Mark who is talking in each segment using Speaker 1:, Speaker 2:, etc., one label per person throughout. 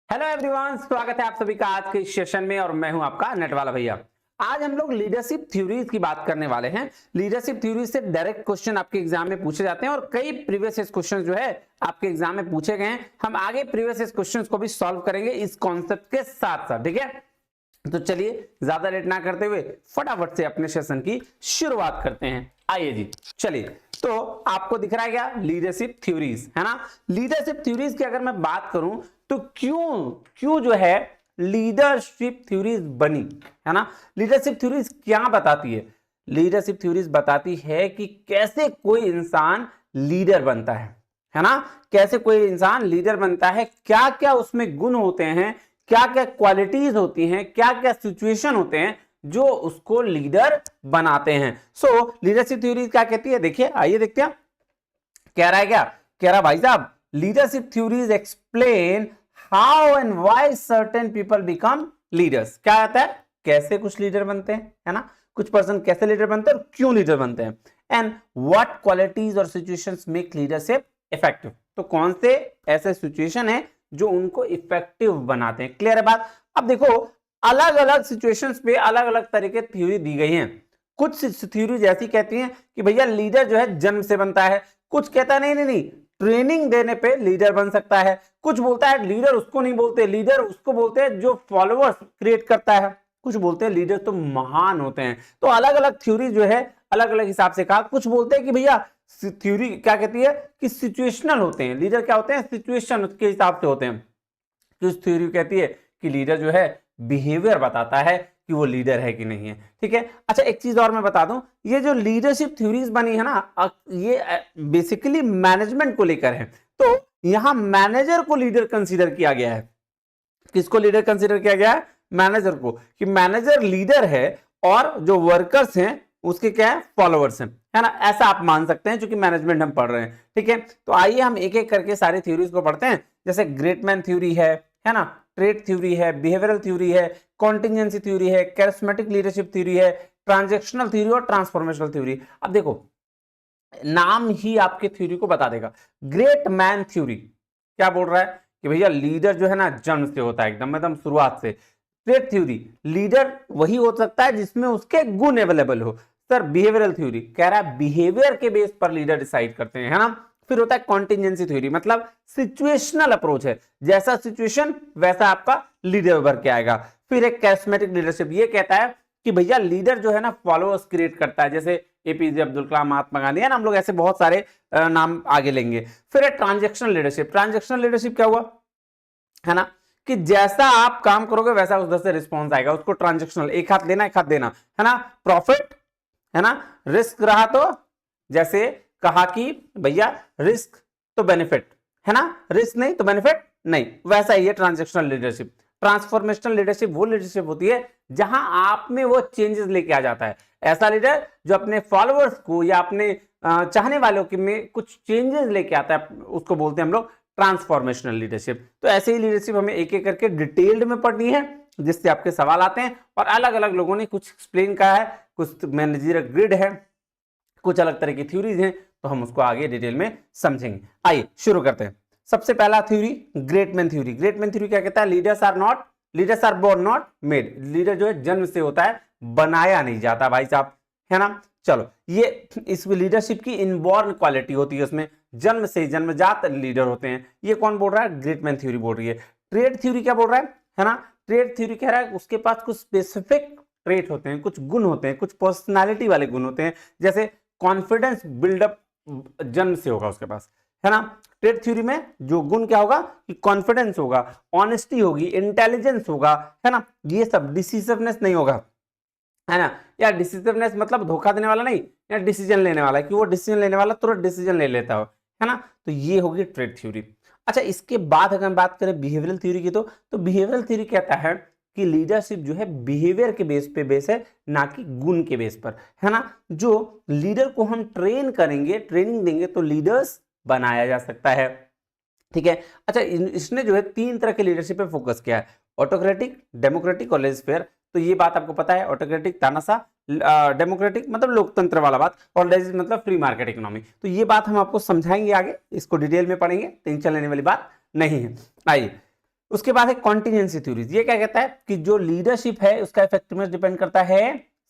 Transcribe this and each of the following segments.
Speaker 1: Hello everyone, स्वागत है आप सभी का आज के इस सेशन में। और मैं हूं आपका नेट वाला भैया। आज हम लोग लीडरशिप थ्योरीज की बात करने वाले हैं। लीडरशिप थ्योरीज से डायरेक्ट क्वेश्चन आपके एग्जाम में पूछे जाते हैं और कई प्रीवियस क्वेश्चन जो है आपके एग्जाम में पूछे गए हैं। हम आगे प्रीवियस क्वेश्चन को भी सॉल्व करेंगे इस कॉन्सेप्ट के साथ साथ, ठीक है। तो चलिए ज्यादा लेट ना करते हुए फटाफट से अपने सेशन की शुरुआत करते हैं। आइए जी, चलिए। तो आपको दिख रहा है क्या? लीडरशिप थ्योरीज, है ना। लीडरशिप थ्योरीज की अगर मैं बात करूं तो क्यों क्यों जो है लीडरशिप थ्योरीज बनी, है ना। लीडरशिप थ्योरीज क्या बताती है? लीडरशिप थ्योरीज बताती है कि कैसे कोई इंसान लीडर बनता है ना। कैसे कोई इंसान लीडर बनता है, क्या क्या उसमें गुण होते हैं, क्या क्या क्वालिटीज होती हैं, क्या क्या सिचुएशन होते हैं जो उसको लीडर बनाते हैं। सो लीडरशिप थ्योरी क्या कहती है, देखिए आइए देखते हैं। कह रहा है क्या? कह रहा भाई साहब, leadership theories explain how and why certain people become leaders. क्या आता है? कैसे कुछ लीडर बनते हैं, है ना। कुछ पर्सन कैसे लीडर बनते हैं और क्यों लीडर बनते हैं। एंड व्हाट क्वालिटीज और सिचुएशंस मेक लीडरशिप इफेक्टिव। तो कौन से ऐसे सिचुएशन है जो उनको इफेक्टिव बनाते हैं। क्लियर है बात? अब देखो, अलग अलग सिचुएशंस पे अलग अलग तरह के थ्योरी दी गई हैं। कुछ थ्योरीज ऐसी कहती हैं कि भैया लीडर जो है जन्म से बनता है। कुछ कहता है नहीं नहीं नहीं, ट्रेनिंग देने पे लीडर बन सकता है। कुछ बोलता है लीडर उसको नहीं बोलते, लीडर उसको बोलते हैं जो फॉलोअर्स क्रिएट करता है। कुछ बोलते हैं लीडर तो महान होते हैं। तो अलग अलग थ्योरी जो है अलग अलग हिसाब से कहा। कुछ बोलते हैं कि भैया थ्योरी क्या कहती है कि सिचुएशनल होते हैं लीडर। क्या होते हैं? सिचुएशन के हिसाब से होते हैं। कुछ थ्योरी कहती है कि लीडर जो है बिहेवियर बताता है कि वो लीडर है कि नहीं है, ठीक है। अच्छा, एक चीज और मैं बता दूं, ये जो लीडरशिप थ्योरीज बनी है ना, ये बेसिकली मैनेजमेंट को लेकर है। तो यहां मैनेजर को लीडर कंसीडर किया गया है। किसको लीडर कंसीडर किया गया है? मैनेजर को। कि मैनेजर लीडर है और जो वर्कर्स हैं उसके क्या है? फॉलोअर्स हैं, है ना। ऐसा आप मान सकते हैं, क्योंकि मैनेजमेंट हम पढ़ रहे हैं, ठीक है। तो आइए हम एक एक करके सारी थ्योरीज को पढ़ते हैं। जैसे ग्रेट मैन थ्योरी है ना, ट्रेड थ्योरी है, बिहेवियरल थ्योरी है, कॉन्टिजेंसी थ्योरी है, कैरिस्मेटिक लीडरशिप थ्योरी है, ट्रांजेक्शनल थ्योरी और ट्रांसफॉर्मेशनल थ्योरी। अब देखो, नाम ही आपके थ्योरी को बता देगा। ग्रेट मैन थ्योरी क्या बोल रहा है कि भैया लीडर जो है ना जन्म से होता है, एकदम शुरुआत से। ट्रेड थ्योरी, लीडर वही हो सकता है जिसमें उसके गुण अवेलेबल हो। सर बिहेवियरल थ्योरी कह रहा है बिहेवियर के बेस पर लीडर डिसाइड करते हैं, है ना। फिर होता है कॉन्टिजेंसी थ्योरी, मतलब सिचुएशनल अप्रोच है, जैसा सिचुएशन वैसा आपका लीडर उभर के आएगा। फिर एक कैरिस्मेटिक लीडरशिप, ये कहता है कि भैया लीडर जो है ना फॉलोअर्स क्रिएट करता है, जैसे एपीजे अब्दुल कलाम, महात्मा गांधी, है ना। हम लोग ऐसे बहुत सारे नाम आगे लेंगे। फिर है ट्रांजेक्शनल लीडरशिप। ट्रांजेक्शनल लीडरशिप क्या हुआ, है ना, कि जैसा आप काम करोगे वैसा उधर से रिस्पॉन्स आएगा। उसको ट्रांजेक्शनल, एक हाथ लेना एक हाथ देना, है ना। प्रॉफिट, है ना, रिस्क रहा तो जैसे कहा कि भैया रिस्क तो बेनिफिट, है ना, रिस्क नहीं तो बेनिफिट नहीं, वैसा ही है ट्रांजेक्शनल लीडरशिप। ट्रांसफॉर्मेशनल लीडरशिप वो लीडरशिप होती है जहां आप में वो चेंजेस लेके आ जाता है। ऐसा लीडर जो अपने फॉलोअर्स को या अपने चाहने वालों के में कुछ चेंजेस लेके आता है, उसको बोलते हैं हम लोग ट्रांसफॉर्मेशनल लीडरशिप। तो ऐसे ही लीडरशिप हमें एक एक करके डिटेल्ड में पढ़नी है, जिससे आपके सवाल आते हैं। और अलग अलग लोगों ने कुछ एक्सप्लेन कहा है, कुछ मैनेजरियल ग्रिड है, कुछ अलग तरह की थ्योरीज हैं, तो हम उसको आगे डिटेल में समझेंगे। आइए शुरू करते हैं। सबसे पहला theory great man theory. Great man theory क्या कहता है? Leaders are born not made. Leader जो है जन्म से होता है, बनाया नहीं जाता भाई साहब, है ना। चलो, ये इस लीडरशिप की इनबॉर्न क्वालिटी होती है, उसमें जन्म से जन्मजात लीडर होते हैं। ये कौन बोल रहा है? ग्रेट मैन थ्योरी बोल रही है। ट्रेड थ्योरी क्या बोल रहा है ना, ट्रेड थ्योरी कह रहा है उसके पास कुछ स्पेसिफिक ट्रेट होते हैं, कुछ गुण होते हैं, कुछ पर्सनालिटी वाले गुण होते हैं। जैसे कॉन्फिडेंस बिल्डअप जन्म से होगा उसके पास, है ना। ट्रेड थ्योरी में जो गुण क्या होगा कि कॉन्फिडेंस होगा, ऑनेस्टी होगी, इंटेलिजेंस होगा, है ना। ये सब डिसिसिवनेस नहीं होगा, है ना। या डिसिसिवनेस मतलब धोखा देने वाला नहीं, या डिसीजन लेने वाला, कि वो डिसीजन लेने वाला तुरंत डिसीजन ले लेता हो, है ना। तो ये होगी ट्रेड थ्योरी। अच्छा, इसके बाद अगर हम बात करें बिहेवियरल थ्योरी की, तो बिहेवियरल थ्योरी कहता है कि लीडरशिप जो है बिहेवियर के बेस है, ना कि गुण के बेस पर, है ना। जो लीडर को हम ट्रेन करेंगे, ट्रेनिंग देंगे, तो लीडर्स बनाया जा सकता है, ठीक है। अच्छा, इसने जो है 3 तरह के लीडरशिप पे फोकस किया है, ऑटोक्रेटिक, डेमोक्रेटिक और लेजिस्लेयर। तो ये बात आपको पता है, ऑटोक्रेटिक तानाशाह, डेमोक्रेटिक मतलब लोकतंत्र वाला बात, और लेजिस मतलब फ्री मार्केट इकोनॉमी। तो ये बात हम आपको समझाएंगे आगे, इसको डिटेल में पढ़ेंगे, टेंशन लेने वाली बात नहीं है। आइए, उसके बाद है कॉन्टिजेंसी थ्योरीज। ये क्या कहता है कि जो लीडरशिप है उसका इफेक्टिवनेस डिपेंड करता है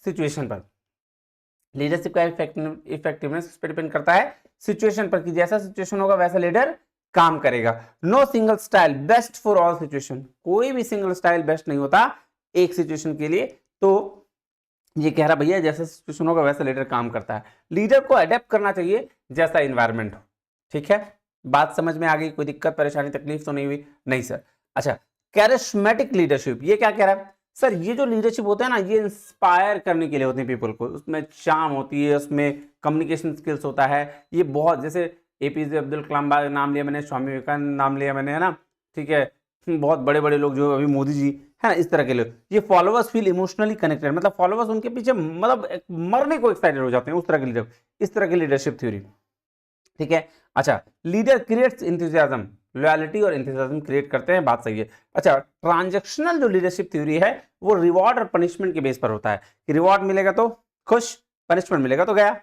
Speaker 1: सिचुएशन पर। लीडरशिप का इफेक्टिवनेस इस पर डिपेंड करता है सिचुएशन पर, कि जैसा सिचुएशन होगा वैसा लीडर काम करेगा। No single style best for all situation, कोई भी सिंगल स्टाइल बेस्ट नहीं होता एक सिचुएशन के लिए। तो ये कह रहा भैया जैसा सिचुएशन होगा वैसा लीडर काम करता है। लीडर को अडेप्ट करना चाहिए जैसा एनवायरनमेंट हो। ठीक है, बात समझ में आ गई? कोई दिक्कत परेशानी तकलीफ तो नहीं हुई? नहीं सर। अच्छा, कैरिस्मेटिक लीडरशिप, ये क्या कह रहा है सर? ये जो लीडरशिप होता है ना, ये इंस्पायर करने के लिए होते हैं पीपल को, उसमें चार्म होती है, उसमें कम्युनिकेशन स्किल्स होता है। ये बहुत, जैसे एपीजे अब्दुल कलाम का नाम लिया मैंने, स्वामी विवेकानंद नाम लिया मैंने, है ना? ठीक है, बहुत बड़े बड़े लोग जो अभी मोदी जी है ना, इस तरह के लोग, ये फॉलोअर्स फील इमोशनली कनेक्टेड, मतलब फॉलोअर्स उनके पीछे मतलब मरने को एक्साइटेड हो जाते हैं, उस तरह के लीडर, इस तरह की लीडरशिप थ्योरी। ठीक है। अच्छा, लीडर क्रिएट्स इंथुसियाज्म, लॉयल्टी और इंथुसियाज्म क्रिएट करते हैं, बात सही है। अच्छा, ट्रांजैक्शनल जो लीडरशिप थ्योरी है वो रिवॉर्ड और पनिशमेंट के बेस पर होता है, कि रिवॉर्ड मिलेगा तो खुश, पनिशमेंट मिलेगा तो गया,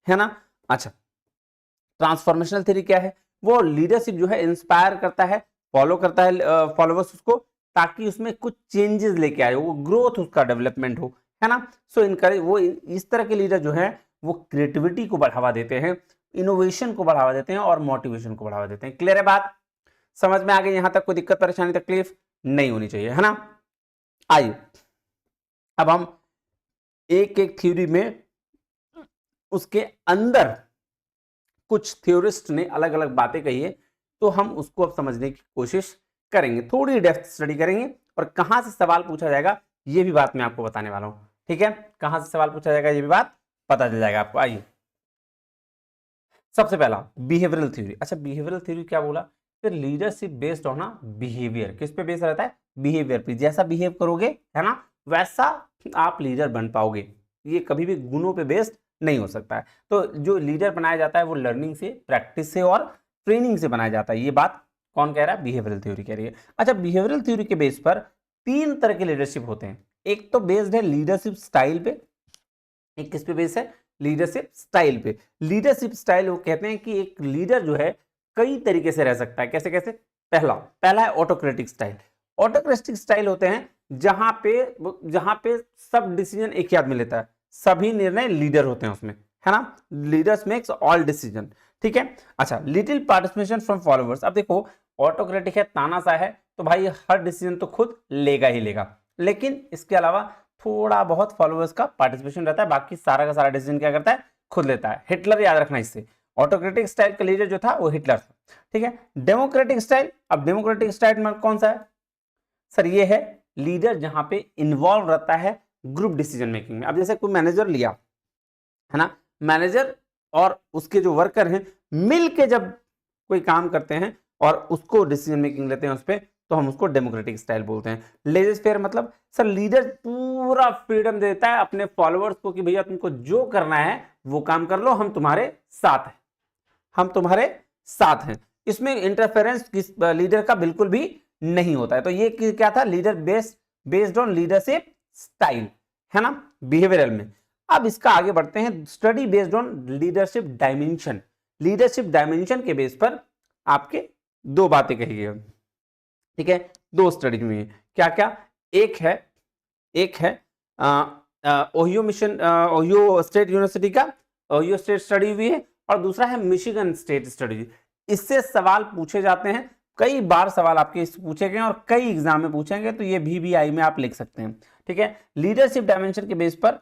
Speaker 1: है ना? अच्छा, ट्रांसफॉर्मेशनल थ्योरी क्या है? वो लीडरशिप जो है इंस्पायर करता है, फॉलो करता है फॉलोवर्स उसको, ताकि उसमें कुछ चेंजेस लेके आए, वो ग्रोथ, उसका डेवलपमेंट हो, है ना? सो इनकरेज, वो इस तरह के लीडर जो है वो क्रिएटिविटी को बढ़ावा देते हैं, इनोवेशन को बढ़ावा देते हैं और मोटिवेशन को बढ़ावा देते हैं। क्लियर है बात? समझ में आ गई? यहां तक कोई दिक्कत परेशानी तकलीफ नहीं होनी चाहिए, है ना? आइए अब हम एक एक थ्योरी में उसके अंदर कुछ थ्योरिस्ट ने अलग अलग बातें कही है, तो हम उसको अब समझने की कोशिश करेंगे, थोड़ी डेप्थ स्टडी करेंगे, और कहां से सवाल पूछा जाएगा ये भी बात मैं आपको बताने वाला हूं। ठीक है, कहां से सवाल पूछा जाएगा ये भी बात पता चल जाएगा आपको। आइए, सबसे पहला बिहेवियरल थ्योरी। अच्छा, बिहेवियरल थ्योरी क्या बोला? फिर लीडरशिप बेस्ड ऑन बिहेवियर, किस पे बेस रहता है? बिहेवियर पे, जैसा बिहेव करोगे है ना वैसा आप लीडर बन पाओगे, ये कभी भी गुणों पे बेस्ड नहीं हो सकता है। तो जो लीडर बनाया जाता है वो लर्निंग से, प्रैक्टिस से और ट्रेनिंग से बनाया जाता है। ये बात कौन कह रहा है? बिहेवियरल थ्योरी कह रही है। अच्छा, बिहेवियरल थ्योरी के बेस पर तीन तरह के लीडरशिप होते हैं। एक तो बेस्ड है लीडरशिप स्टाइल पे, एक किस पे बेस है? लीडरशिप स्टाइल पे। लीडरशिप स्टाइल वो कहते हैं कि एक लीडर जो है कई तरीके से रह सकता है। कैसे कैसे? पहला है ऑटोक्रेटिक स्टाइल। ऑटोक्रेटिक स्टाइल होते हैं जहां पे सब डिसीजन एक ही आदमी लेता है, सभी निर्णय लीडर होते हैं उसमें, है ना? Leaders makes all decision. ठीक है। अच्छा, लिटिल पार्टिसिपेशन फ्रॉम फॉलोअर्स। अब देखो, ऑटोक्रेटिक है, तानाशाह है, तो भाई हर डिसीजन तो खुद लेगा ही लेगा, लेकिन इसके अलावा थोड़ा बहुत फॉलोअर्स का पार्टिसिपेशन रहता है, बाकी सारा का सारा डिसीजन क्या करता है? खुद लेता है। हिटलर, याद रखना इससे, ऑटोक्रेटिक स्टाइल का लीडर जो था वो हिटलर था। ठीक है। डेमोक्रेटिक स्टाइल, अब डेमोक्रेटिक स्टाइल में कौन सा है सर? ये है लीडर जहां पे इन्वॉल्व रहता है ग्रुप डिसीजन मेकिंग में। अब जैसे कोई मैनेजर लिया, है ना, मैनेजर और उसके जो वर्कर हैं मिल के जब कोई काम करते हैं और उसको डिसीजन मेकिंग लेते हैं उस पर, तो हम उसको डेमोक्रेटिक स्टाइल बोलते हैं। लेजर फेयर मतलब सर लीडर पूरा फ्रीडम देता है अपने फॉलोअर्स को कि भैया तुमको जो करना है वो काम कर लो, हम तुम्हारे साथ हैं, हम तुम्हारे साथ हैं। इसमें इंटरफेरेंस किस लीडर का बिल्कुल भी नहीं होता है। तो ये क्या था? Leader based on leadership style, है ना, बिहेवियरल में। अब इसका आगे बढ़ते हैं, study based on leadership dimension. Leadership dimension के बेस पर आपके दो बातें कही गई। ठीक है, दो स्टडी में क्या क्या? एक है Ohio mission, Ohio state university का ओहियो स्टेट स्टडी हुई है, और दूसरा है मिशिगन स्टेट स्टडी। इससे सवाल पूछे जाते हैं, कई बार सवाल आपके पूछे गए और कई एग्जाम में पूछेंगे, तो ये VBI में आप लिख सकते हैं। ठीक है। लीडरशिप डायमेंशन के बेस पर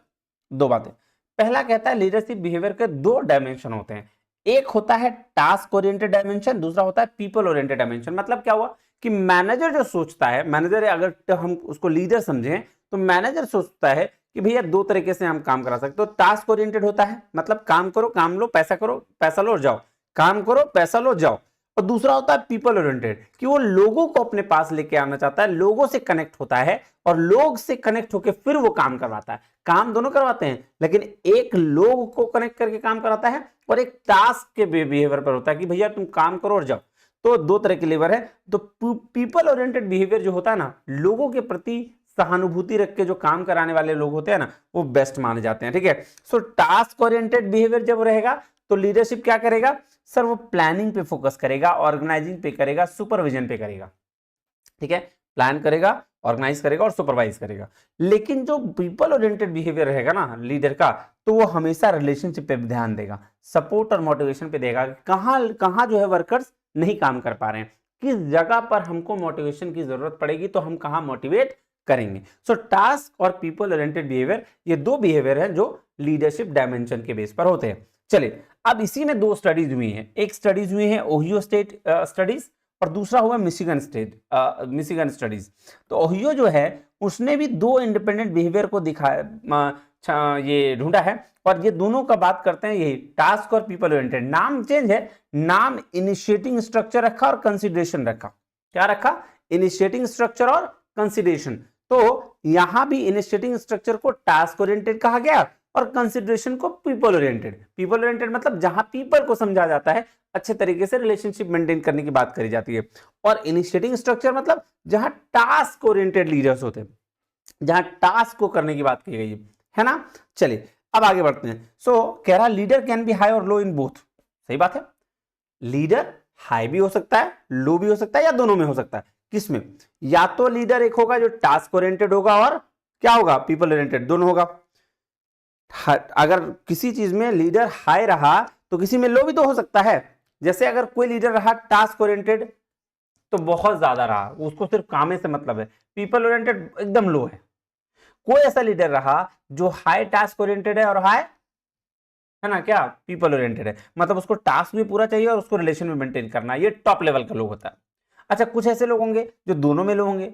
Speaker 1: दो बातें। पहला कहता है लीडरशिप बिहेवियर के दो डायमेंशन होते हैं, एक होता है टास्क ओरिएंटेड डायमेंशन, दूसरा होता है पीपल ओरिएंटेड डायमेंशन। मतलब क्या हुआ कि मैनेजर जो सोचता है, मैनेजर अगर हम उसको लीडर समझें तो मैनेजर सोचता है कि भैया दो तरीके से हम काम करा सकते हो। टास्क ओरिएंटेड होता है, मतलब काम करो, काम लो, पैसा करो, पैसा लो और जाओ, काम करो, पैसा लो, जाओ। और दूसरा होता है पीपल ओरिएंटेड, कि वो लोगों को अपने पास लेके आना चाहता है, लोगों से कनेक्ट होता है और लोग से कनेक्ट होकर फिर वो काम करवाता है। काम दोनों करवाते हैं, लेकिन एक लोग को कनेक्ट करके काम कराता है और एक टास्क के बिहेवियर पर होता है कि भैया तुम काम करो और जाओ। तो दो तरह के लेबर है। तो पीपल ओरिएंटेड बिहेवियर जो होता है ना, लोगों के प्रति सहानुभूति रख के जो काम कराने वाले लोग होते हैं ना, वो बेस्ट माने जाते हैं। ठीक है। सो टास्क ओरिएंटेड बिहेवियर जब रहेगा तो लीडरशिप क्या करेगा सर? वो प्लानिंग पे फोकस करेगा, ऑर्गेनाइजिंग पे करेगा, सुपरविजन पे करेगा। ठीक है, प्लान करेगा, ऑर्गेनाइज करेगा और सुपरवाइज करेगा। लेकिन जो पीपल ओरिएंटेड बिहेवियर रहेगा ना लीडर का, तो वो हमेशा रिलेशनशिप पे ध्यान देगा, सपोर्ट और मोटिवेशन पे देगा, कहाँ कहाँ जो है वर्कर्स नहीं काम कर पा रहे हैं, किस जगह पर हमको मोटिवेशन की जरूरत पड़ेगी तो हम कहाँ मोटिवेट करेंगे। सो टास्क और पीपल ओरिएंटेड बिहेवियर, ये दो बिहेवियर है जो लीडरशिप डायमेंशन के बेस पर होते हैं। चलिए, अब इसी में दो स्टडीज हुई हैं, एक स्टडीज हुई है ओहियो स्टेट स्टडीज और दूसरा हुआ मिशिगन स्टडीज। तो ओहियो जो है उसने भी दो इंडिपेंडेंट बिहेवियर को दिखाया, ये ढूंढा है, और ये दोनों का बात करते हैं, यही टास्क और पीपल ओरिएंटेड। नाम चेंज है, नाम इनिशिएटिंग स्ट्रक्चर रखा और कंसिडरेशन रखा। क्या रखा? इनिशिएटिंग स्ट्रक्चर और कंसिडरेशन। तो यहां भी इनिशिएटिंग स्ट्रक्चर को टास्क ओरिएंटेड कहा गया और कंसिडरेशन को पीपल ओरिएंटेड। पीपल ओरिएंटेड मतलब जहां पीपल को समझा जाता है, अच्छे तरीके से रिलेशनशिप मेंटेन करने की बात करी जाती है, और इनिशिएटिंग स्ट्रक्चर मतलब जहां टास्क ओरिएंटेड लीडर्स होते हैं, जहां टास्क को करने की बात की गई है ना। चलिए अब आगे बढ़ते हैं। सो कह रहा लीडर कैन बी हाई और लो इन बोथ। सही बात है, लीडर हाई भी हो सकता है, लो भी हो सकता है, या दोनों में हो सकता है। किसमें? या तो लीडर एक होगा जो टास्क ओरिएंटेड होगा और क्या होगा? पीपल ओरिएंटेड, दोनों होगा। अगर किसी चीज में लीडर हाई रहा तो किसी में लो भी तो हो सकता है। जैसे अगर कोई लीडर रहा टास्क ओरिएंटेड तो बहुत ज्यादा रहा, उसको सिर्फ काम से मतलब है, पीपल ओरिएंटेड एकदम लो है। कोई ऐसा लीडर रहा जो हाई टास्क ओरिएंटेड है और हाई है ना क्या पीपल ओरिएंटेड है, मतलब उसको टास्क भी पूरा चाहिए और उसको रिलेशन में मेंटेन करना है, ये टॉप लेवल का लोग होता है। अच्छा, कुछ ऐसे लोग होंगे जो दोनों में लोग होंगे,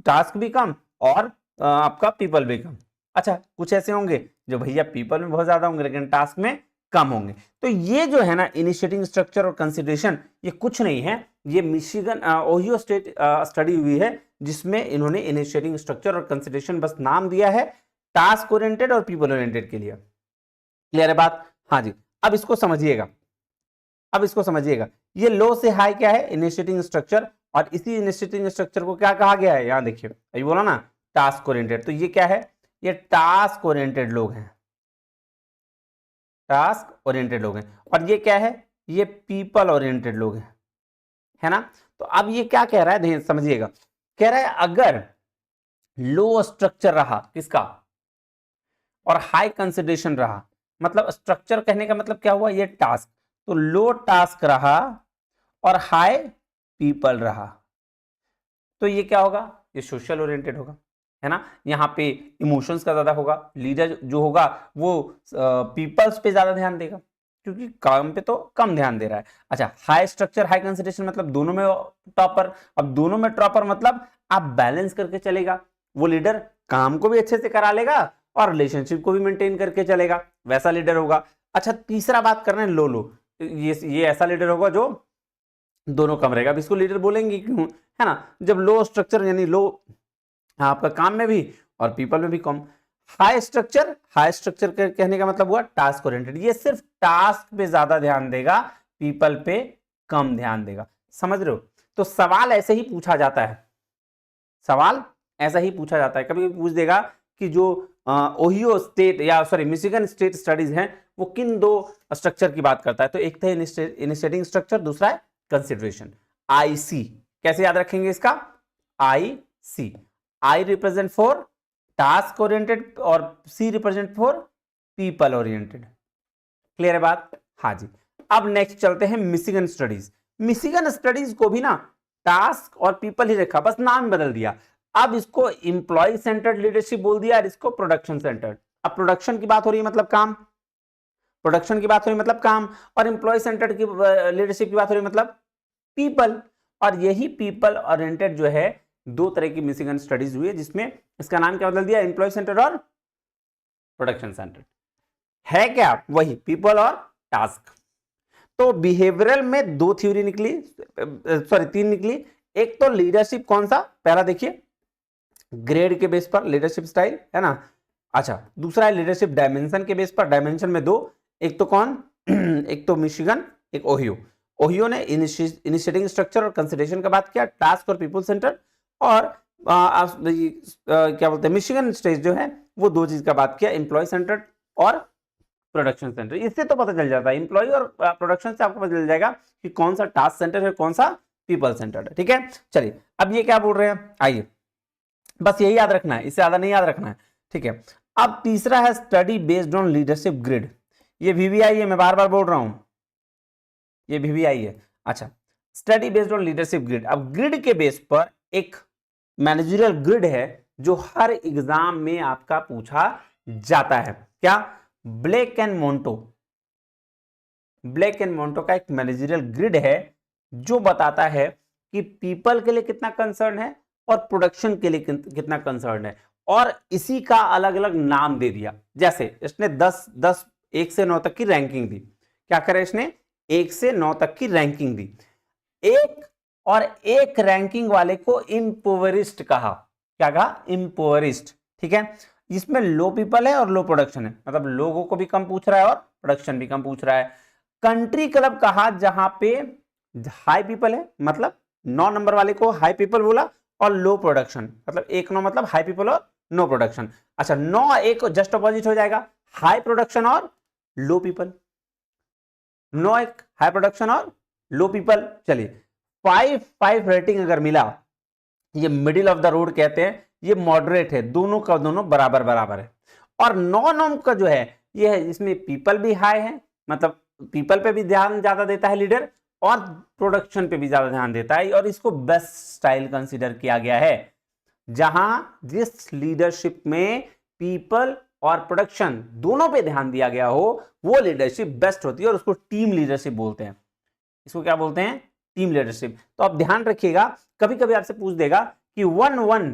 Speaker 1: टास्क भी कम और आपका पीपल भी कम। अच्छा, कुछ ऐसे होंगे जो भैया पीपल में बहुत ज्यादा होंगे लेकिन टास्क में कम होंगे। तो ये जो है ना इनिशिएटिंग स्ट्रक्चर और कंसिडरेशन, ये कुछ नहीं है, ये मिशिगन ओहियो स्टेट स्टडी हुई है जिसमें इन्होंने इनिशिएटिंग स्ट्रक्चर और कंसिडरेशन बस नाम दिया है टास्क ओरिएंटेड और पीपल ओरिएंटेड के लिए। क्लियर है बात? हाँ जी। अब इसको समझिएगा, अब इसको समझिएगा, ये लो से हाई क्या है? इनिशिएटिंग स्ट्रक्चर, और इसी इनिशिएटिंग स्ट्रक्चर को क्या कहा गया है? यहां देखिए, अभी बोला ना टास्क ओरिएंटेड, तो ये क्या है? ये टास्क ओरिएंटेड लोग हैं, टास्क ओरिएंटेड लोग हैं। और ये क्या है? ये पीपल ओरिएंटेड लोग हैं, है ना। तो अब ये क्या कह रहा है, समझिएगा, कह रहा है अगर लो स्ट्रक्चर रहा किसका और हाई कंसिडरेशन रहा, मतलब स्ट्रक्चर कहने का मतलब क्या हुआ? ये टास्क, तो लो टास्क रहा और हाई पीपल रहा, तो ये क्या होगा? ये सोशल ओरिएंटेड होगा, है ना। यहाँ पे इमोशंस का ज्यादा होगा, लीडर जो होगा वो पीपल्स पे ज्यादा ध्यान देगा क्योंकि काम पे तो कम ध्यान दे रहा है। अच्छा, हाई स्ट्रक्चर हाई कंसिडरेशन मतलब दोनों में टॉपर। अब दोनों में टॉपर मतलब आप बैलेंस करके चलेगा, वो लीडर काम को भी अच्छे से करा लेगा और रिलेशनशिप को भी मेंटेन करके चलेगा, वैसा लीडर होगा। अच्छा, तीसरा बात कर रहे हैं लो लो, ये ऐसा लीडर होगा जो दोनों कम रहेगा। अब इसको लीडर बोलेंगे क्यों, है ना, जब लो स्ट्रक्चर यानी लो आपका काम में भी और पीपल में भी कम। हाई स्ट्रक्चर कहने का मतलब हुआ टास्क ओरिएंटेड, ये सिर्फ टास्क पे ज्यादा ध्यान देगा, पीपल पे कम ध्यान देगा। समझ रहे हो? तो सवाल ऐसे ही पूछा जाता है, सवाल ऐसा ही पूछा जाता है, कभी पूछ देगा कि जो ओहियो स्टेट या सॉरी मिशिगन स्टेट स्टडीज हैं वो किन दो स्ट्रक्चर की बात करता है, तो एक था इनिशिएटिंग स्ट्रक्चर, दूसरा है कंसिडरेशन। आईसी कैसे याद रखेंगे इसका? IC, I represent for task oriented और C represent for people oriented. Clear है बात? हाँ जी। अब नेक्स्ट चलते हैं मिशिगन स्टडीज। मिशिगन स्टडीज को भी ना टास्क और पीपल ही रखा, बस नाम बदल दिया। अब इसको इंप्लॉय सेंटर्ड लीडरशिप बोल दिया और इसको प्रोडक्शन सेंटर्ड। अब प्रोडक्शन की बात हो रही है मतलब काम, प्रोडक्शन की बात हो रही है मतलब काम, और इंप्लॉय सेंटर्ड की लीडरशिप की बात हो रही है मतलब पीपल। और यही पीपल ओरिएंटेड जो है दो तरह की मिशिगन स्टडीज हुई है जिसमें इसका नाम क्या बदल दिया? एम्प्लॉय सेंटर्ड और प्रोडक्शन सेंटर्ड। है क्या? वही पीपल और टास्क। तो बिहेवियरल में दो थ्योरी निकली, सॉरी तीन निकली। एक तो लीडरशिप, कौन सा? पहला देखिए, ग्रेड के बेस पर लीडरशिप स्टाइल, है ना। अच्छा, दूसरा है लीडरशिप डायमेंशन के बेस पर, डायमेंशन में दो, एक तो कौन एक तो मिशिगन, एक ओहियो। ओहियो ने इनिशिएटिंग स्ट्रक्चर और कंसिडरेशन का बात किया, टास्क और पीपल सेंटर, और क्या बोलते हैं मिशिगन स्टेज जो है वो दो चीज का बात किया, एम्प्लॉय सेंटर्ड और प्रोडक्शन सेंटर। इससे तो पता चल जाता है, एम्प्लॉय और प्रोडक्शन से आपको पता चल जाएगा कि कौन सा टास्क सेंटर है, कौन सा पीपल सेंटर्ड है। ठीक है, चलिए अब ये क्या बोल रहे हैं, आइए बस यही याद रखना है, इससे ज्यादा नहीं याद रखना है। ठीक है, अब तीसरा है study based on leadership grid. ये VVI है, मैं बार बार बोल रहा हूं, ये VVI है। अच्छा, study based on leadership grid. अब ग्रिड के बेस पर एक मैनेजरियल ग्रिड है जो हर एग्जाम में आपका पूछा जाता है। क्या? Black and Monte. Black and Monte का एक मैनेजरियल ग्रिड है जो बताता है कि पीपल के लिए कितना कंसर्न है और प्रोडक्शन के लिए कितना कंसर्न है, और इसी का अलग अलग नाम दे दिया। जैसे इसने 10 1 से 9 तक की रैंकिंग दी। क्या करे इसने? 1 से 9 तक की रैंकिंग दी। एक रैंकिंग वाले को इम्पोवरिस्ट कहा। क्या कहा? इम्पोवरिस्ट। ठीक है, इसमें लो पीपल है और लो प्रोडक्शन है, मतलब लोगों को भी कम पूछ रहा है और प्रोडक्शन भी कम पूछ रहा है। कंट्री क्लब कहा जहां पे हाई पीपल है, मतलब 9 नंबर वाले को हाई पीपल बोला, और लो प्रोडक्शन, मतलब 1-9 मतलब हाई पीपल और नो प्रोडक्शन। अच्छा, 9-1 जस्ट अपोजिट हो जाएगा, हाई प्रोडक्शन और लो पीपल। 9-1 हाई प्रोडक्शन और लो पीपल। चलिए 5-5 रेटिंग अगर मिला, ये मिडिल ऑफ द रोड कहते हैं, ये मॉडरेट है, दोनों का दोनों बराबर बराबर है। और 9 का जो है ये है, इसमें पीपल भी हाई है, मतलब पीपल पे भी ध्यान ज्यादा देता है लीडर, और प्रोडक्शन पे भी ज्यादा ध्यान देता है, और इसको बेस्ट स्टाइल कंसीडर किया गया है। जहां जिस लीडरशिप में पीपल और प्रोडक्शन दोनों पे ध्यान दिया गया हो, वो लीडरशिप बेस्ट होती है, और उसको टीम लीडरशिप बोलते हैं। इसको क्या बोलते हैं? Team leadership. तो आप ध्यान रखिएगा, कभी कभी आपसे पूछ देगा कि 1-1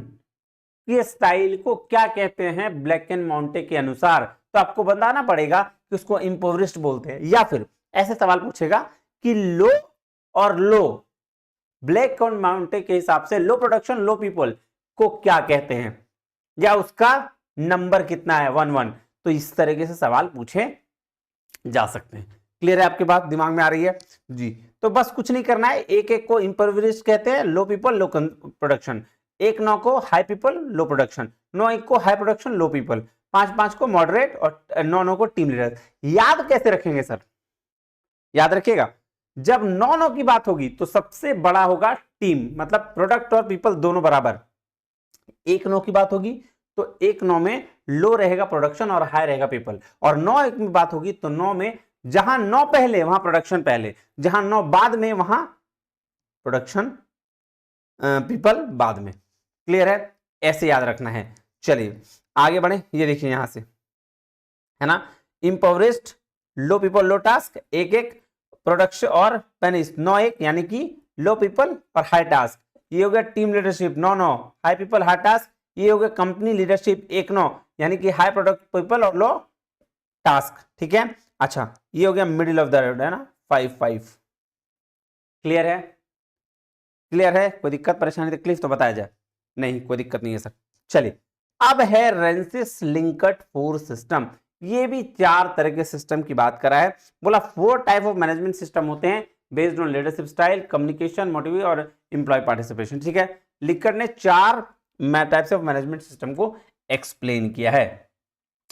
Speaker 1: के स्टाइल को क्या कहते हैं ब्लैक एंड माउंटे के अनुसार, तो आपको बताना पड़ेगा कि उसको इम्पोवरिस्ट बोलते हैं। या फिर ऐसे सवाल पूछेगा कि लो और लो, ब्लैक एंड माउंटे के हिसाब से लो प्रोडक्शन लो पीपल को क्या कहते हैं, या उसका नंबर कितना है 1-1। तो इस तरीके से सवाल पूछे जा सकते हैं। क्लियर है आपकी बात, दिमाग में आ रही है जी? तो बस कुछ नहीं करना है, एक एक को इम्पोवरिस्ट कहते हैं, लो पीपल लो प्रोडक्शन, 1-9 को हाई पीपल लो प्रोडक्शन, 9-1 को हाई प्रोडक्शन लो पीपल, 5-5 को मॉडरेट, और 9-9 को टीम लीडर। याद कैसे रखेंगे सर? याद रखिएगा, जब 9-9 की बात होगी तो सबसे बड़ा होगा टीम, मतलब प्रोडक्ट और पीपल दोनों बराबर। 1-9 की बात होगी तो 1-9 में लो रहेगा प्रोडक्शन और हाई रहेगा पीपल, और 9-1 में बात होगी तो 9 में जहां 9 पहले वहां प्रोडक्शन पहले, जहां 9 बाद में वहां प्रोडक्शन पीपल बाद में। क्लियर है? ऐसे याद रखना है। चलिए आगे बढ़े, ये देखिए यहां से है ना, इम्पोवरिस्ट, लो पीपल लो टास्क, 1-1 प्रोडक्शन और पेनिस 9-1 यानी कि लो पीपल और हाई टास्क। ये हो गया team leadership 9-9 high people high task. ये हो गया कंपनी लीडरशिप 1-9 यानी कि हाई प्रोडक्ट पीपल और लो टास्क। ठीक है, अच्छा ये हो गया मिडिल ऑफ द रोड है ना, 5-5। क्लियर है? क्लियर है? कोई दिक्कत परेशानी तकलीफ तो बताया जाए। नहीं कोई दिक्कत नहीं है सर। चलिए अब है रेंसिस लिंकट 4 सिस्टम। ये भी 4 तरह के सिस्टम की बात करा है। बोला 4 टाइप ऑफ मैनेजमेंट सिस्टम होते हैं based on leadership style, communication, motive और एम्प्लॉय पार्टिसिपेशन। ठीक है, लिंकट ने 4 टाइप्स ऑफ मैनेजमेंट सिस्टम को एक्सप्लेन किया है।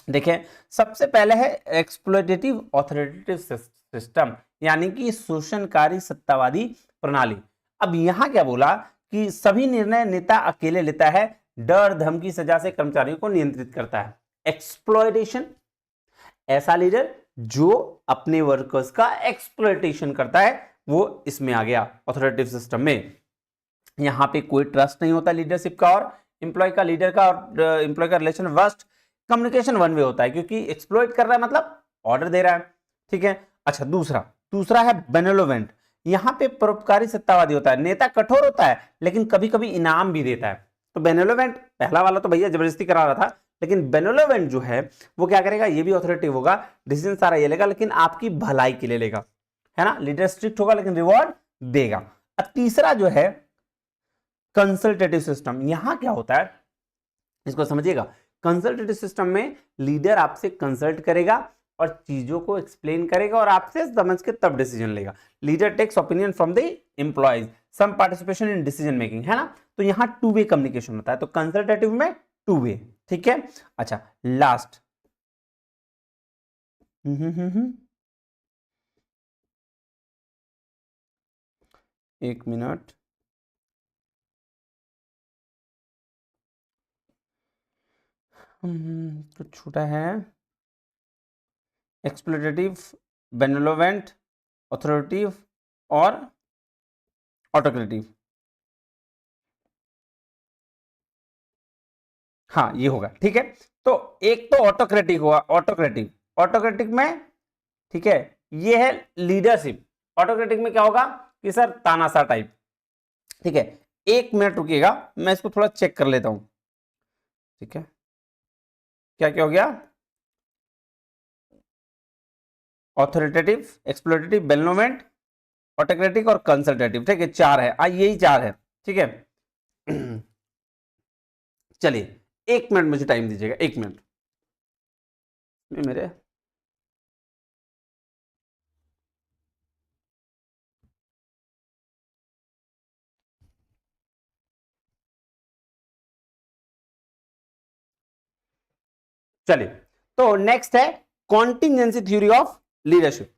Speaker 1: देखिए सबसे पहले है एक्सप्लॉयटेटिव ऑथोरिटेटिव सिस्टम, यानी कि शोषणकारी सत्तावादी प्रणाली। अब यहां क्या बोला कि सभी निर्णय नेता अकेले लेता है, डर धमकी सजा से कर्मचारियों को नियंत्रित करता है। एक्सप्लॉयटेशन, ऐसा लीडर जो अपने वर्कर्स का एक्सप्लॉयटेशन करता है, वो इसमें आ गया ऑथोरिटेटिव सिस्टम में। यहां पे कोई ट्रस्ट नहीं होता लीडरशिप का और एम्प्लॉय का, लीडर का और एम्प्लॉय का relation worst. Communication one way होता है क्योंकि एक्सप्लॉइट कर रहा है मतलब ऑर्डर दे रहा है। ठीक है, अच्छा दूसरा है बेनेवोलेंट। यहां पे परोपकारी सत्तावादी होता है, नेता कठोर होता है लेकिन कभी कभी इनाम भी देता है। तो बेनेवोलेंट, पहला वाला तो भैया जबरदस्ती करा रहा था, लेकिन बेनेवोलेंट जो है वो क्या करेगा, ये भी ऑथोरिटेटिव होगा, डिसीजन सारा ये लेगा लेकिन आपकी भलाई के लिए लेगा, है ना। लीडर स्ट्रिक्ट होगा लेकिन रिवॉर्ड देगा। और तीसरा जो है कंसल्टेटिव सिस्टम। यहां क्या होता है इसको समझिएगा। कंसल्टेटिव सिस्टम में लीडर आपसे कंसल्ट करेगा और चीजों को एक्सप्लेन करेगा और आपसे समझ के तब डिसीजन लेगा। Leader takes opinion from the employees, some participation in decision making, है ना। तो यहां 2 वे कम्युनिकेशन होता है, तो कंसल्टेटिव में 2 वे। ठीक है, अच्छा लास्ट एक मिनट, कुछ छूटा है। एक्सप्लोरेटिव, बेनेवोलेंट, ऑथोरिटेटिव और ऑटोक्रेटिव। हाँ ये होगा, ठीक है। तो एक तो ऑटोक्रेटिक हुआ, ऑटोक्रेटिक, ऑटोक्रेटिक में ठीक है ये है लीडरशिप। ऑटोक्रेटिक में क्या होगा कि सर तानाशाह टाइप, ठीक है। एक मिनट रुकिएगा, मैं इसको थोड़ा चेक कर लेता हूं, ठीक है। क्या क्या हो गया, ऑथोरिटेटिव, एक्सप्लोरेटिव, बेनेवोलेंट, ऑटोक्रेटिक और कंसल्टेटिव, ठीक है। चार है, यही चार है, ठीक है। चलिए एक मिनट मुझे टाइम दीजिएगा, एक मिनट मेरे, चलिए। तो नेक्स्ट है कॉन्टिजेंसी थ्योरी ऑफ लीडरशिप,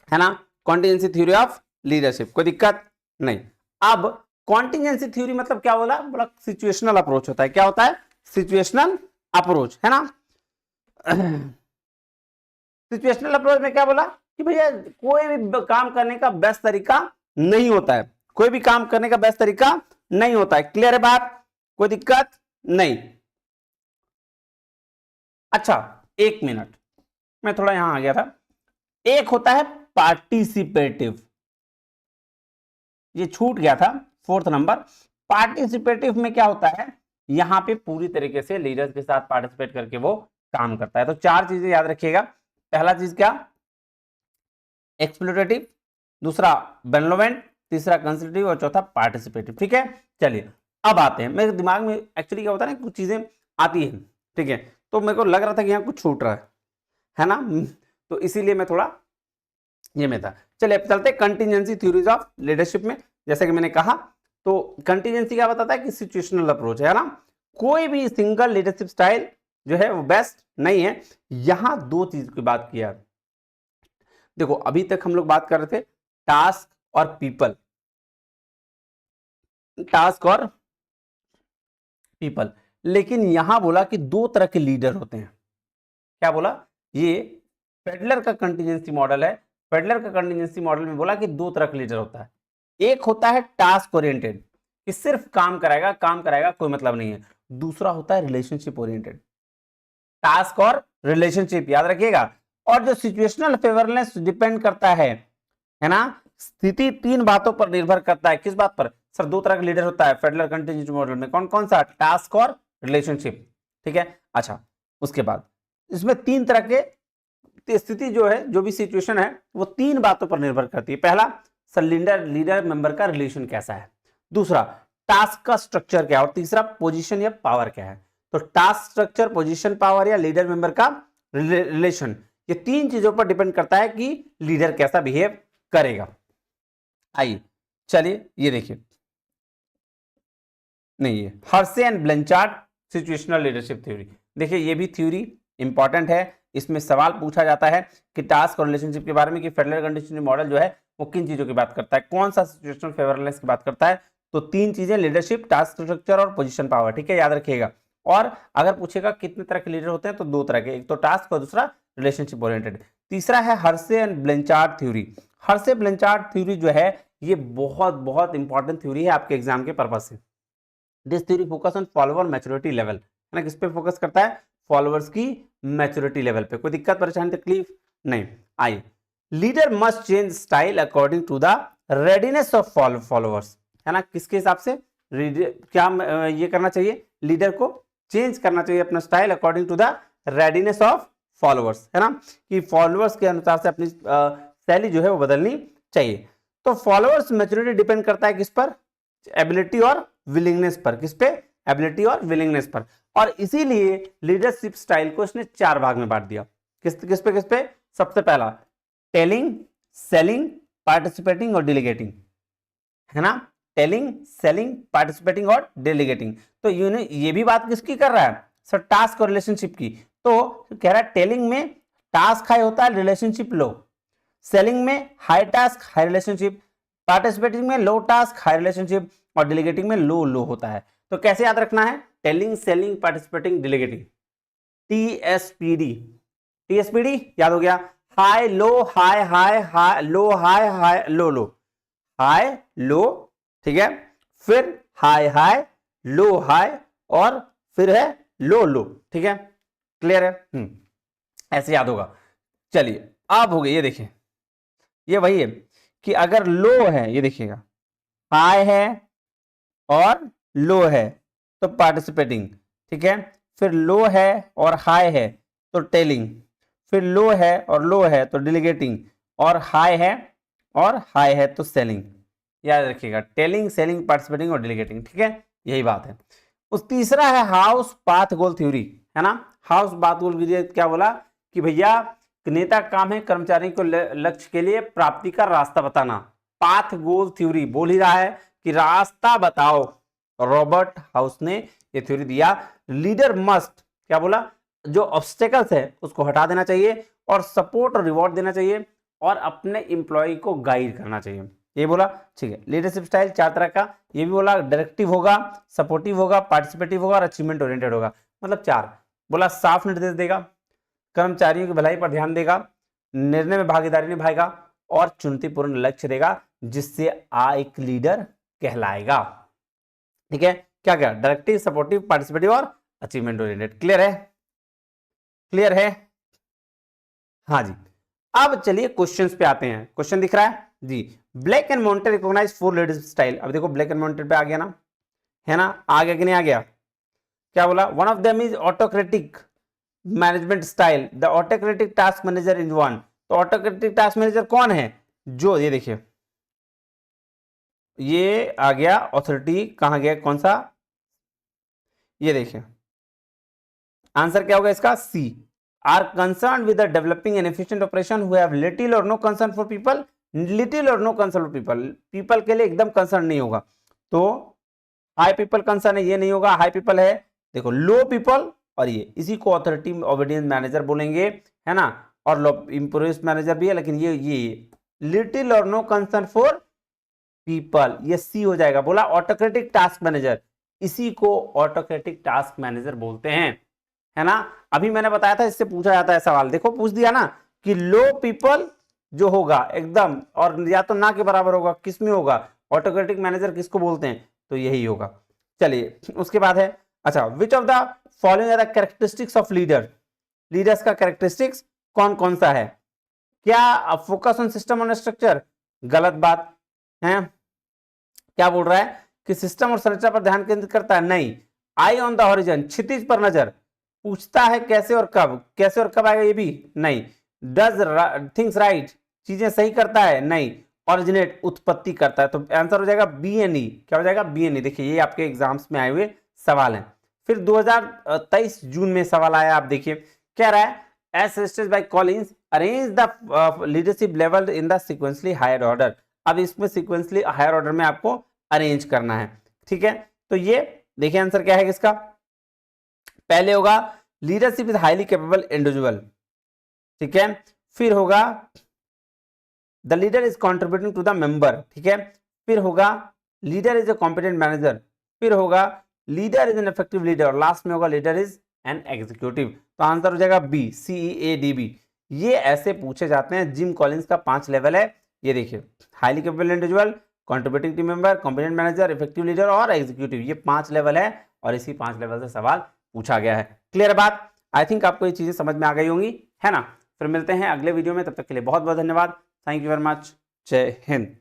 Speaker 1: है ना। कॉन्टिजेंसी थ्योरी ऑफ लीडरशिप, कोई दिक्कत नहीं। अब कॉन्टिजेंसी थ्योरी मतलब क्या बोला, बोला सिचुएशनल अप्रोच होता है। क्या होता है, सिचुएशनल अप्रोच, है ना। सिचुएशनल अप्रोच में क्या बोला कि भैया कोई भी काम करने का बेस्ट तरीका नहीं होता है, कोई भी काम करने का बेस्ट तरीका नहीं होता है। क्लियर है बात, कोई दिक्कत नहीं। अच्छा एक मिनट, मैं थोड़ा यहां आ गया था। एक होता है पार्टिसिपेटिव, ये छूट गया था, फोर्थ नंबर। पार्टिसिपेटिव में क्या होता है, यहां पे पूरी तरीके से लीडर्स के साथ पार्टिसिपेट करके वो काम करता है। तो चार चीजें याद रखिएगा। पहला चीज क्या, एक्सप्लोरेटिव, दूसरा बेनेवोलेंट, तीसरा कंसल्टेटिव और चौथा पार्टिसिपेटिव, ठीक है। चलिए अब आते हैं, मेरे दिमाग में एक्चुअली क्या होता है ना, कुछ चीजें आती है, ठीक है। तो मेरे को लग रहा था कि यहाँ कुछ छूट रहा है ना, तो इसीलिए मैं थोड़ा ये में था। चलिए अब चलते कंटिजेंसी थ्योरीज ऑफ लीडरशिप में। जैसे कि मैंने कहा, तो कंटिजेंसी क्या बताता है कि सिचुएशनल अप्रोच है ना। कोई भी सिंगल लीडरशिप स्टाइल जो है वो बेस्ट नहीं है। यहां दो चीज की बात किया, देखो अभी तक हम लोग बात कर रहे थे टास्क और पीपल, टास्क और पीपल, लेकिन यहां बोला कि दो तरह के लीडर होते हैं। क्या बोला, ये फेडलर का कंटिजेंसी मॉडल है। फेडलर का कंटिजेंसी मॉडल में बोला कि दो तरह का लीडर होता है। एक होता है टास्क ओरिएंटेड, कि सिर्फ काम कराएगा, काम कराएगा, कोई मतलब नहीं है। दूसरा होता है रिलेशनशिप ओरिएंटेड, टास्क और रिलेशनशिप, याद रखिएगा। और जो सिचुएशनल फेवरनेस डिपेंड करता है ना, स्थिति तीन बातों पर निर्भर करता है। किस बात पर सर, दो तरह का लीडर होता है फेडरल कंटिजेंसी मॉडल में, कौन कौन सा, टास्क और रिलेशनशिप, ठीक है। अच्छा उसके बाद इसमें तीन तरह के स्थिति जो है, जो भी सिचुएशन है वो तीन बातों पर निर्भर करती है। पहला सर लीडर मेंबर का रिलेशन कैसा है, दूसरा टास्क का स्ट्रक्चर क्या है, और तीसरा पोजीशन या पावर क्या है। तो टास्क स्ट्रक्चर, पोजीशन, पावर या लीडर मेंबर का रिलेशन, ये तीन चीजों पर डिपेंड करता है कि लीडर कैसा बिहेव करेगा। आइए चलिए ये देखिए, नहीं है Hersey and Blanchard situational leadership theory. देखिए ये भी थ्योरी इंपॉर्टेंट है, इसमें सवाल पूछा जाता है कि टास्क और रिलेशनशिप के बारे में, कि फेडरल कंडीशनिंग मॉडल जो है वो किन चीजों की बात करता है, कौन सा सिचुएशनल फेवरनेस की बात करता है। तो तीन चीजें, लीडरशिप, टास्क स्ट्रक्चर और पोजीशन पावर, ठीक है, याद रखिएगा। और अगर पूछेगा कितने तरह के लीडर होते हैं, तो दो तरह के, एक तो टास्क और दूसरा रिलेशनशिप ओरिएंटेड। तीसरा है Hersey and Blanchard theory. Hersey Blanchard theory जो है ये बहुत बहुत इंपॉर्टेंट थ्योरी है आपके एग्जाम के पर्पज से। This theory focus on follower maturity level, है ना, किस पे फोकस करता है, फॉलोअर्स की मैच्योरिटी लेवल पे। कोई दिक्कत परेशानी तकलीफ नहीं। आइए, leader must change style according to the readiness of followers, है ना, किसके हिसाब से, क्या ये करना चाहिए, लीडर को चेंज करना चाहिए अपना style according to the readiness of followers, है ना, कि फॉलोअर्स के अनुसार से अपनी शैली जो है वो बदलनी चाहिए। तो फॉलोअर्स मैच्योरिटी डिपेंड करता है किस पर, एबिलिटी और विलिंगनेस पर, किस पे, एबिलिटी और विलिंगनेस पर। और इसीलिए लीडरशिप स्टाइल को इसने चार भाग में बांट दिया। किस पे, सबसे पहला टेलिंग, सेलिंग, पार्टिसिपेटिंग और डेलीगेटिंग, है ना, टेलिंग, सेलिंग, पार्टिसिपेटिंग और डेलीगेटिंग। तो ये भी बात किसकी कर रहा है सर, टास्क और रिलेशनशिप की। तो कह रहा है टेलिंग में टास्क हाई होता है, रिलेशनशिप लो, सेलिंग में high task high relationship, participating में लो टास्क हाई रिलेशनशिप और डेलीगेटिंग में लो लो होता है। तो कैसे याद रखना है? Telling, selling, participating, delegating, TSPD. TSPD याद हो गया, high low high high high low high high low low, high low, ठीक है, फिर हाई हाई लो हाई और फिर है लो लो, ठीक है, क्लियर है? ऐसे याद होगा। चलिए अब हो गई, ये देखिए, ये वही है कि अगर लो है, ये देखिएगा हाई है और लो है तो पार्टिसिपेटिंग, ठीक है, फिर लो है और हाई है तो टेलिंग, फिर लो है और लो है तो डेलीगेटिंग, और हाई है तो सेलिंग। याद रखिएगा, टेलिंग, सेलिंग, पार्टिसिपेटिंग और डेलीगेटिंग, ठीक है, यही बात है। उस तीसरा है हाउस पाथ गोल थ्योरी, है ना। हाउस पाथ गोल थ्योरी क्या बोला कि भैया नेता काम है कर्मचारी को लक्ष्य के लिए प्राप्ति का रास्ता बताना। पाथ गोल थ्योरी बोल ही रहा है कि रास्ता बताओ। रॉबर्ट हाउस ने ये थ्योरी दिया। लीडर मस्ट, क्या बोला, जो ऑब्स्टेकल्स है उसको हटा देना चाहिए और सपोर्ट और रिवॉर्ड देना चाहिए और अपने एम्प्लॉय को गाइड करना चाहिए, ये बोला, ठीक है। लीडरशिप स्टाइल 4 तरह का, ये भी बोला, डायरेक्टिव होगा, सपोर्टिव होगा, पार्टिसिपेटिव होगा और अचीवमेंट ओरिएंटेड होगा। मतलब 4 बोला, साफ निर्देश देगा, कर्मचारियों की भलाई पर ध्यान देगा, निर्णय में भागीदारी निभाएगा और चुनौतीपूर्ण लक्ष्य देगा, जिससे एक लीडर कहलाएगा, ठीक है। क्या क्या? डायरेक्टिव, सपोर्टिव, पार्टिसिपेटिव और अचीवमेंट ओरिएंटेड। क्लियर है? क्लियर है? हाँ जी। अब चलिए क्वेश्चंस पे आते हैं। क्वेश्चन दिख रहा है जी, Blake and Mouton recognise 4 leadership style. अब देखो ब्लैक एंड मॉन्टे पे आ गया ना, है ना, आ गया कि नहीं आ गया? क्या बोला? One of them is autocratic management style, the autocratic task manager in one. तो ऑटोक्रेटिक टास्क मैनेजर कौन है? जो, ये देखिए, ये आ गया ऑथोरिटी, कहां गया, कौन सा, ये देखिए, आंसर क्या होगा इसका? C. Are concern with the developing an efficient operation who have little or no concern for people. Little or no concern for people, people के लिए एकदम कंसर्न नहीं होगा। तो हाई पीपल कंसर्न है, ये नहीं होगा। हाई पीपल है, देखो, लो पीपल और ये, इसी को अथॉरिटी ओबीडियंस मैनेजर बोलेंगे, है ना। और इंप्रूव मैनेजर भी है, लेकिन ये little or no concern for people, ये सी हो जाएगा। बोला ऑटोक्रेटिक टास्क मैनेजर, इसी को ऑटोक्रेटिक टास्क मैनेजर बोलते हैं, है ना। अभी मैंने बताया था इससे पूछा जाता है सवाल, देखो पूछ दिया ना कि लो पीपल जो होगा एकदम, और या तो ना के बराबर होगा, किस में होगा, ऑटोक्रेटिक मैनेजर किसको बोलते हैं, तो यही होगा। चलिए उसके बाद है, अच्छा, which of the following are the characteristics of leader. Leaders का कैरेक्टरिस्टिक्स कौन कौन सा है? क्या focus on system on structure, गलत बात है। क्या बोल रहा है कि सिस्टम और संरचना पर ध्यान केंद्रित करता है, नहीं। आई ऑन द हॉरिजन, क्षितिज पर नजर, पूछता है कैसे और कब, कैसे और कब आएगा, ये भी नहीं। डज थिंग्स राइट, चीजें सही करता है, नहीं। ऑरिजिनेट, उत्पत्ति करता है। तो आंसर हो जाएगा बी एन ई। क्या हो जाएगा? B N E. देखिए ये आपके एग्जाम्स में आए हुए सवाल हैं। फिर 2023 जून में सवाल आया, आप देखिए, कह रहा है as suggested by Collins arrange the leadership level in the sequentially higher order. अब इसमें सीक्वेंसली हायर ऑर्डर में आपको अरेंज करना है, ठीक है। तो ये देखिए आंसर क्या है इसका, पहले होगा leadership is highly capable individual, ठीक है। फिर होगा the leader is contributing to the member, ठीक है। फिर होगा leader is a competent manager. फिर होगा leader is an effective leader, और लास्ट में होगा लीडर इज एन एग्जीक्यूटिव। तो आंसर हो जाएगा बी, CEADB। ये ऐसे पूछे जाते हैं। जिम कॉलिंस का 5 लेवल है, ये देखिए, highly capable individual, contributing team member, competent manager, effective leader और एग्जीक्यूटिव। ये 5 लेवल है और इसी 5 लेवल से सवाल पूछा गया है। क्लियर बात? आई थिंक आपको ये चीजें समझ में आ गई होंगी, है ना। फिर मिलते हैं अगले वीडियो में, तब तक के लिए बहुत बहुत धन्यवाद। Thank you very much. जय हिंद।